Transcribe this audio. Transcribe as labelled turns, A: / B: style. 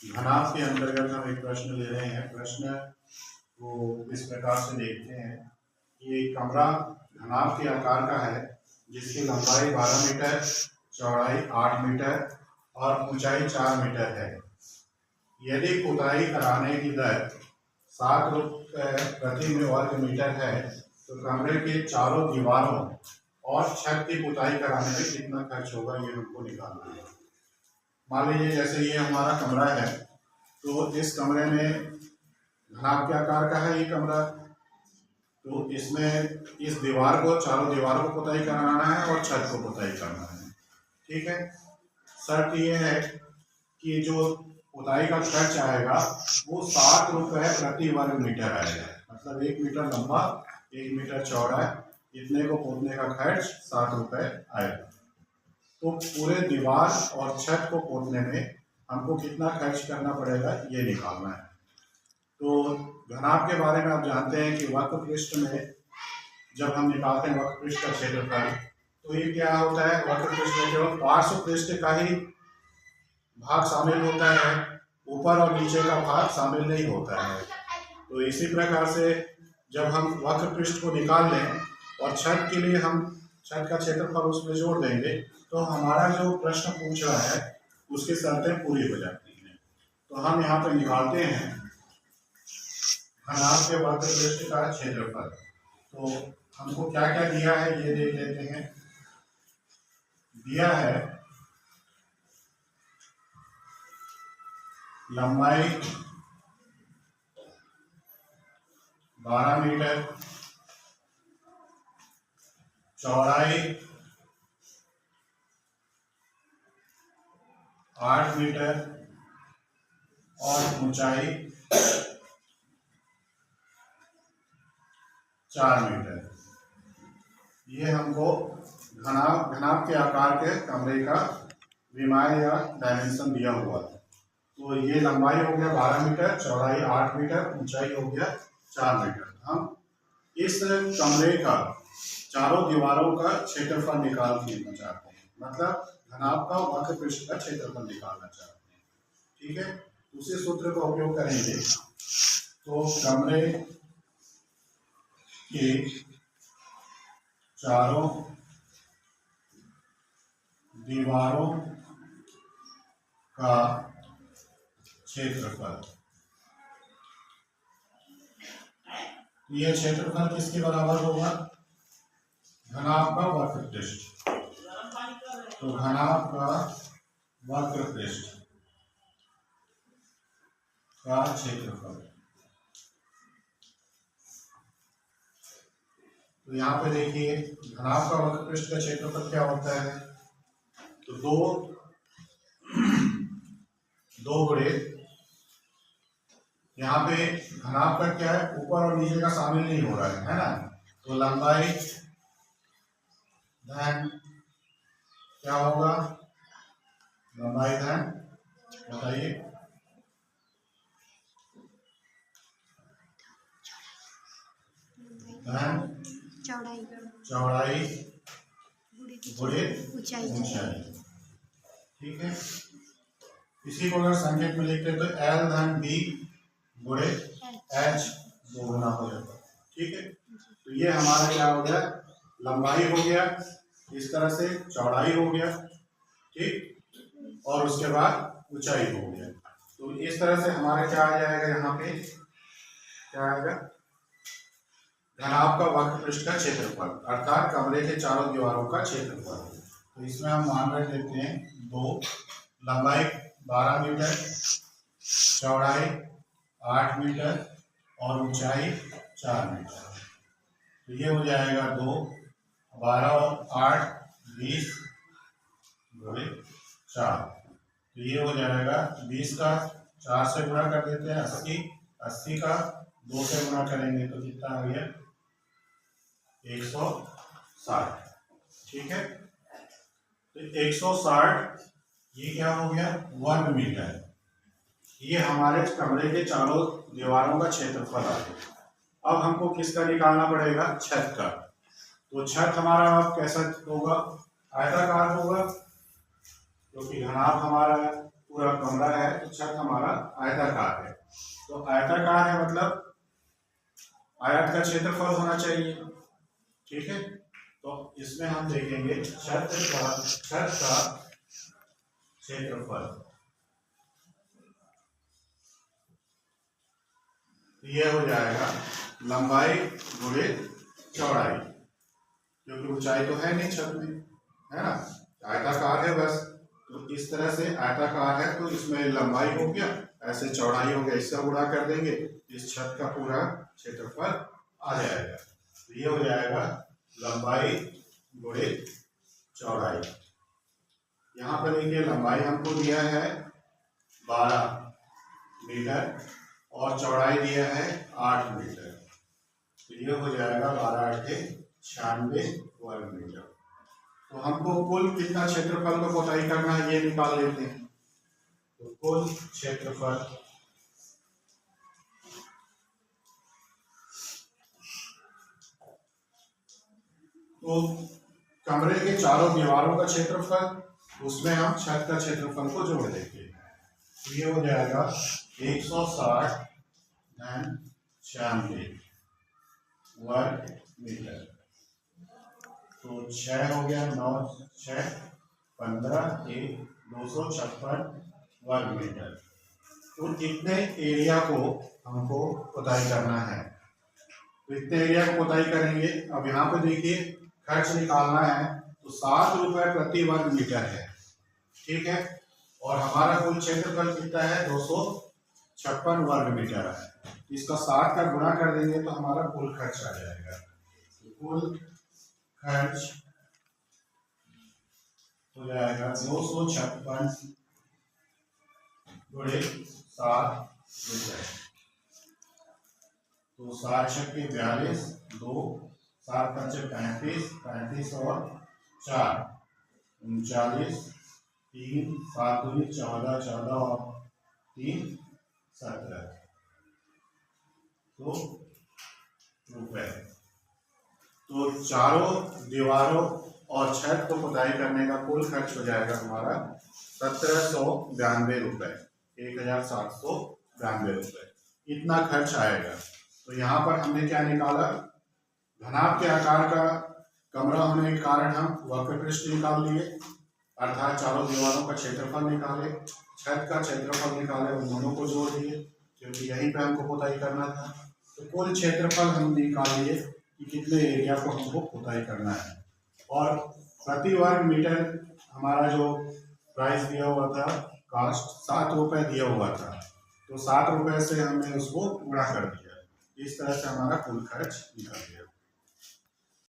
A: घनाभ के अंतर्गत हम एक प्रश्न ले रहे हैं। प्रश्न को इस प्रकार से देखते हैं कि एक कमरा घनाभ के आकार का है जिसकी लंबाई 12 मीटर, चौड़ाई 8 मीटर और ऊंचाई 4 मीटर है। यदि खुदाई कराने की दर 7 रुपये प्रति वर्ग मीटर है तो कमरे के चारों दीवारों और छत की खुदाई कराने में कितना खर्च होगा, ये हमको निकालना है। मान लीजिए जैसे ये हमारा कमरा है, तो इस कमरे में घनाभ के आकार का है ये कमरा, तो इसमें इस दीवार को, चारों दीवारों को खुदाई कराना है और छत को खुदाई करना है। ठीक है। शर्त ये है कि जो खुदाई का खर्च आएगा वो 7 रुपये प्रति वर्ग मीटर आएगा। मतलब 1 मीटर लंबा, 1 मीटर चौड़ा, इतने को खोदने का खर्च 7 रुपये आएगा। तो पूरे दीवार और छत को खोदने में हमको कितना खर्च करना पड़ेगा ये निकालना है। तो घनाभ के बारे में आप जानते हैं कि वक्र पृष्ठ में जब हम निकालते हैं वक्र पृष्ठ का क्षेत्रफल, तो ये क्या होता है, वक्र पृष्ठ में केवल पार्श्व पृष्ठ का ही भाग शामिल होता है, ऊपर और नीचे का भाग शामिल नहीं होता है। तो इसी प्रकार से जब हम वक्र पृष्ठ को निकाल लें और छत के लिए हम छत का क्षेत्रफल उसमें जोड़ देंगे, तो हमारा जो प्रश्न पूछ रहा है उसकी शर्तें पूरी हो जाती हैं। तो हम यहाँ पे निकालते हैं घनाभ के वक्र पृष्ठ का क्षेत्रफल। तो हमको क्या क्या दिया है ये देख लेते हैं। दिया है लंबाई 12 मीटर, चौड़ाई 8 मीटर और ऊंचाई 4 मीटर। ये हमको घनाभ के आकार के कमरे का विमाय या डायमेंशन दिया हुआ है। तो ये लंबाई हो गया 12 मीटर, चौड़ाई 8 मीटर, ऊंचाई हो गया 4 मीटर। हम इस कमरे का चारों दीवारों का क्षेत्रफल निकाल लेना चाहते हैं, मतलब घनाभ का वक्र पृष्ठ का क्षेत्रफल निकालना चाहते हैं। ठीक है। उसी सूत्र का उपयोग करेंगे। तो कमरे के चारों दीवारों का क्षेत्रफल, यह क्षेत्रफल किसके बराबर होगा, घनाभ का वक्र पृष्ठ। तो घनाभ का वक्र पृष्ठ का क्षेत्रफल। तो यहाँ पे देखिए घनाभ का वक्र पृष्ठ का क्षेत्रफल क्या होता है, तो दो गुणे, यहाँ पे घनाभ का क्या है, ऊपर और नीचे का शामिल नहीं हो रहा है ना। तो लंबाई धन क्या होगा, लंबाई धन बताइए, धन चौड़ाई गुणे ऊंचाई। ठीक है। इसी को अगर संकेत में लिखते तो L धन B गुणे H दो गुना हो जाता। ठीक है। तो ये हमारा क्या हो गया, लंबाई हो गया, इस तरह से चौड़ाई हो गया, ठीक, और उसके बाद ऊंचाई हो गया। तो इस तरह से हमारा क्या आ जाएगा, यहाँ पे क्या आएगा, घनाभ का वक्र पृष्ठ का क्षेत्रफल अर्थात कमरे के चारों दीवारों का क्षेत्रफल। तो इसमें हम मान रख देते हैं 2, लंबाई 12 मीटर, चौड़ाई 8 मीटर और ऊंचाई 4 मीटर। तो ये हो जाएगा 2, 12 और 8 20 गुणे 4। तो ये हो जाएगा 20 का 4 से गुणा कर देते हैं 80, 80 का 2 से गुणा करेंगे तो कितना आ गया 160। ठीक है। तो 160 ये क्या हो गया, वर्ग मीटर। ये हमारे कमरे के चारों दीवारों का क्षेत्रफल आ गया। अब हमको किसका निकालना पड़ेगा, छत का। तो छत हमारा अब कैसा होगा, आयताकार होगा, क्योंकि घनाभ हमारा है। पूरा कमरा है तो छत हमारा आयताकार है। तो आयताकार है मतलब आयत का क्षेत्रफल होना चाहिए। ठीक है, तो इसमें हम देखेंगे छत का क्षेत्रफल। यह हो जाएगा लंबाई गुणे चौड़ाई, क्योंकि ऊंचाई तो है नहीं छत में, है ना, आयताकार है बस। तो इस तरह से आयताकार है तो इसमें लंबाई हो गया, ऐसे चौड़ाई हो गया, इससे गुणा कर देंगे, इस छत का पूरा क्षेत्रफल आ जाएगा। तो ये हो जाएगा लंबाई गुणे चौड़ाई। यहाँ पर देखिए लंबाई हमको दिया है 12 मीटर और चौड़ाई दिया है 8 मीटर। तो ये हो जाएगा 12 × 96 वर्ग मीटर। तो हमको कुल कितना क्षेत्रफल का कोटाई करना है ये निकाल लेते हैं। तो कुल क्षेत्रफल तो कमरे के चारों दीवारों का क्षेत्रफल, उसमें हम छत का क्षेत्रफल को जोड़ देंगे। तो ये हो जाएगा 160 × 96 वर्ग मीटर। तो 6 हो गया, 9 6 15 1 256 वर्ग मीटर। तो इतने एरिया को हमको खुदाई करना है। तो इतने एरिया को खुदाई करेंगे। अब यहाँ पे देखिए खर्च निकालना है तो 7 रुपए प्रति वर्ग मीटर है। ठीक है, और हमारा कुल क्षेत्रफल कितना है 256 वर्ग मीटर है। इसका 60 का गुणा कर देंगे तो हमारा कुल खर्च आ जाएगा। कुल खर्च हो जाएगा 256 गुणे 7 रुपए। तो 7 छक्के 42, 2 7 पंचे 35, 35 और 4 39, 3 7 दूनी 14, 14 और 3 17 तो रुपए। तो चारों दीवारों और छत को खुदाई करने का कुल खर्च हो जाएगा हमारा 1792 रुपए, 1792 रुपए इतना खर्च आएगा। तो यहाँ पर हमने क्या निकाला, घनाभ के आकार का कमरा होने के कारण हम वक्र पृष्ठ निकाल लिए, अर्थात चारों दीवारों का क्षेत्रफल निकाले, छत का क्षेत्रफल निकाले, उन दोनों को जोड़ दिए क्योंकि यहीं पे हमको खुदाई करना था। तो कुल क्षेत्रफल हम निकाल लिए कि कितने एरिया को हमको खुदाई करना है, और प्रति वर्ग मीटर हमारा जो प्राइस दिया हुआ था, कास्ट 7 रुपए दिया हुआ था, तो 7 रुपए से हमने उसको गुणा कर दिया। इस तरह से हमारा कुल खर्च निकल गया।